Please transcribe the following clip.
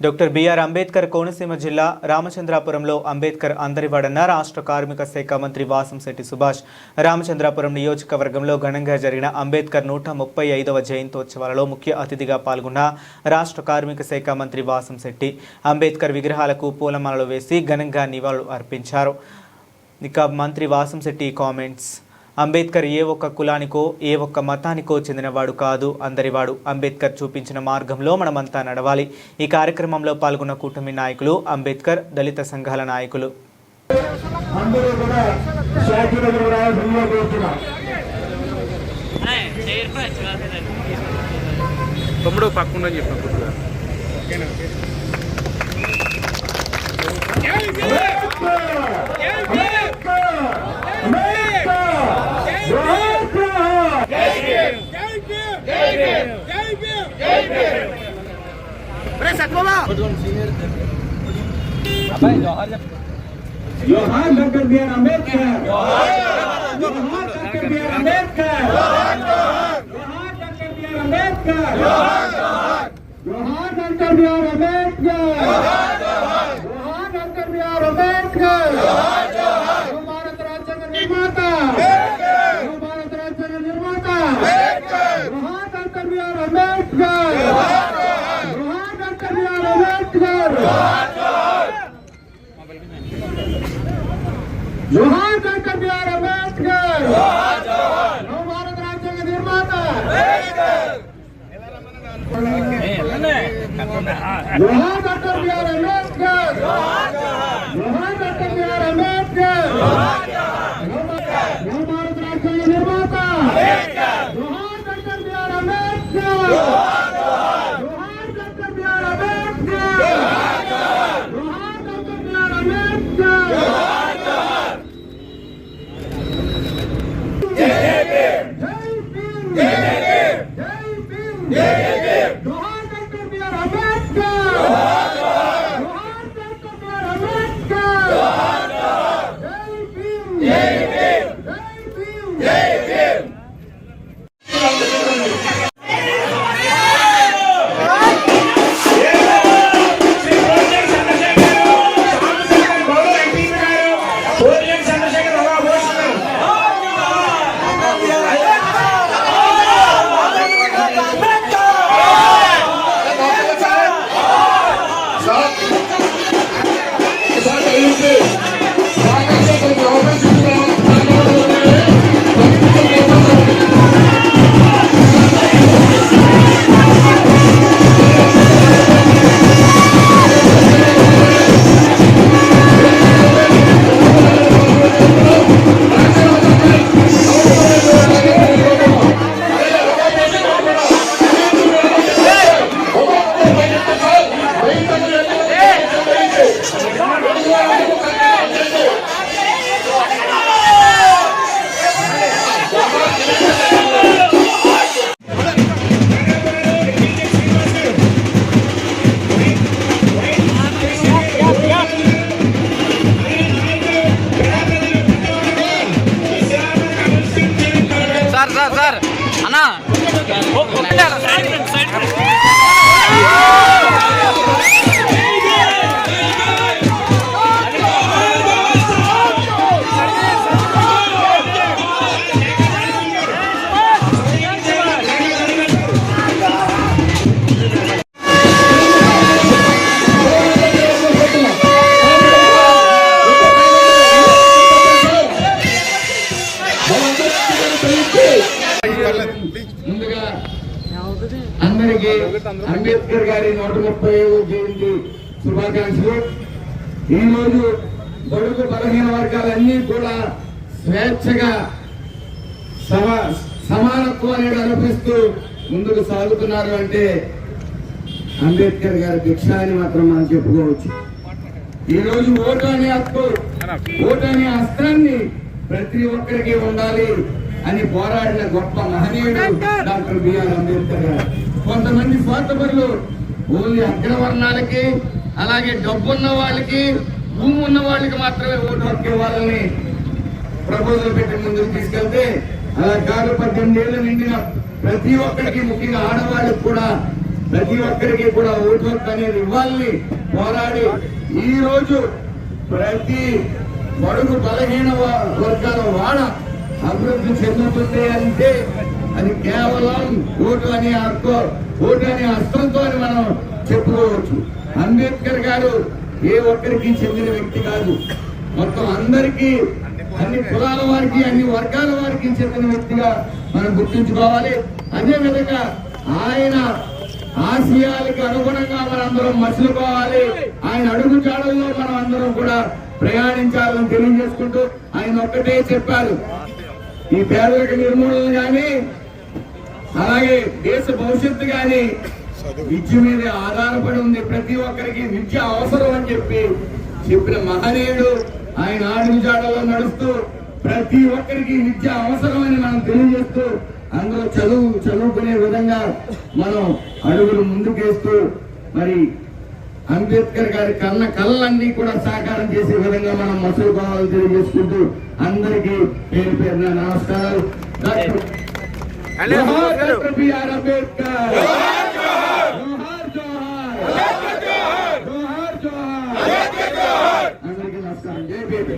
Doctor BR Ambedkar Konaseema జిల్లా రామచంద్రాపురంలో అంబేద్కర్ అందరివాడన్న రాష్ట్ర కార్మిక శాఖ మంత్రి వాసంశెట్టి సుభాష్ రామచంద్రాపురం నియోజకవర్గంలో ఘనంగా జరిగిన అంబేద్కర్ 135వ జయంతోత్సవాలలో ముఖ్య అతిథిగా పాల్గొన్న రాష్ట్ర కార్మిక శాఖ మంత్రి వాసంశెట్టి అంబేద్కర్ విగ్రహాలకు పూలమాలలు వేసి ఘనంగా నివాళులు అర్పించారు. ఇక మంత్రి వాసంశెట్టి కామెంట్స్: అంబేద్కర్ ఏ ఒక్క కులానికో ఏ ఒక్క మతానికో చెందినవాడు కాదు, అందరివాడు. అంబేద్కర్ చూపించిన మార్గంలో మనమంతా నడవాలి. ఈ కార్యక్రమంలో పాల్గొన్న కూటమి నాయకులు, అంబేద్కర్ దళిత సంఘాల నాయకులు. जोहार डॉक्टर बीआर अम्बेडकर, जोहार डॉक्टर बीआर अम्बेडकर, जोहार डॉक्टर बीआर अम्बेडकर, जोहार डॉक्टर बीआर अम्बेडकर, जोहार डॉक्टर बीआर अम्बेडकर, भारत राज्य निर्माता, भारत राज्य निर्माता, जोहार डॉक्टर बीआर अम्बेडकर, जोहार डॉक्टर बीआर अम्बेडकर, जोहार डॉक्टर बीआर अम्बेडकर, भारत राज्य के निर्माता, जोहार डॉक्टर बीआर अम्बेडकर, जोहार डॉक्टर बीआर अम्बेडकर, भारत राज्य के निर्माता, जोहार डॉक्टर बीआर अम्बेडकर, जोहार डॉक्टर बीआर अम्बेडकर, जोहार डॉक्टर बीआर अम्बेडकर, సార్ అన్నా ముందుగా అందరికీ అంబేద్కర్ గారి 135వ జయంతి శుభాకాంక్షలు. ఈ రోజు బడుగు బలహీన వర్గాలన్నీ కూడా స్వేచ్ఛగా సమానత్వాన్ని అనిపిస్తూ ముందుకు సాగుతున్నారు అంటే అంబేద్కర్ గారి దీక్ష అని మాత్రం మనం చెప్పుకోవచ్చు. ఈ రోజు ఓటు అనే హక్కు, ఓటు అనే అస్త్రాన్ని ప్రతి ఒక్కరికి ఉండాలి అని పోరాడిన గొప్ప మహనీయుడు డాక్టర్ బిఆర్ అంబేద్కర్ గారు. కొంతమంది స్వార్థపరులు ఓన్లీ అగ్రవర్ణాలకి, అలాగే డబ్బున్న వాళ్ళకి, భూమి ఉన్న వాళ్ళకి మాత్రమే ఓటు హక్కు ఇవ్వాలని ప్రపోజల్ పెట్టి ముందుకు తీసుకెళ్తే అలా కాదు 18 ఏళ్ళు నిండిన ప్రతి ఒక్కరికి, ముఖ్యంగా ఆడవాళ్ళకి కూడా ప్రతి ఒక్కరికి కూడా ఓటు హక్కు అనేది ఇవ్వాలని పోరాడి ఈ రోజు ప్రతి బడుగు బలహీన వర్గాల వాడ అభివృద్ధి చెందుతుంది అంటే అది కేవలం ఓటు అనే అస్త్రంతో మనం చెప్పుకోవచ్చు. అంబేద్కర్ గారు ఏ ఒక్కరికి చెందిన వ్యక్తి కాదు, మొత్తం అందరికీ, అన్ని కులాల వారికి, అన్ని వర్గాల వారికి చెందిన వ్యక్తిగా మనం గుర్తుంచుకోవాలి. అదే విధంగా ఆయన ఆశయాలకు అనుగుణంగా మనందరం మసులుకోవాలి. ఆయన అడుగు జాడల్లో మనం అందరం కూడా ప్రయాణించాలని తెలియజేసుకుంటూ ఆయన ఒక్కటే చెప్పారు, ఈ పేదరిక నిర్మూలన గాని అలాగే దేశ భవిష్యత్తు గాని విద్య మీద ఆధారపడి ఉంది. ప్రతి ఒక్కరికి విద్య అవసరం అని చెప్పిన మహనీయుడు. ఆయన అడుగు జాడల్లో నడుస్తూ ప్రతి ఒక్కరికి విద్య అవసరం అని మనం తెలియజేస్తూ అందులో చదువుకునే విధంగా మనం అడుగులు ముందుకేస్తూ మరి అంబేద్కర్ గారి కళ్ళన్నీ కూడా సాకారం చేసే విధంగా మనం మసులుకోవాలని తెలియజేసుకుంటూ అందరికీ పేరు పేరున నమస్కారాలు. డాక్టర్ బిఆర్ అంబేద్కర్ అందరికీ నమస్కారం. జై భీమ్.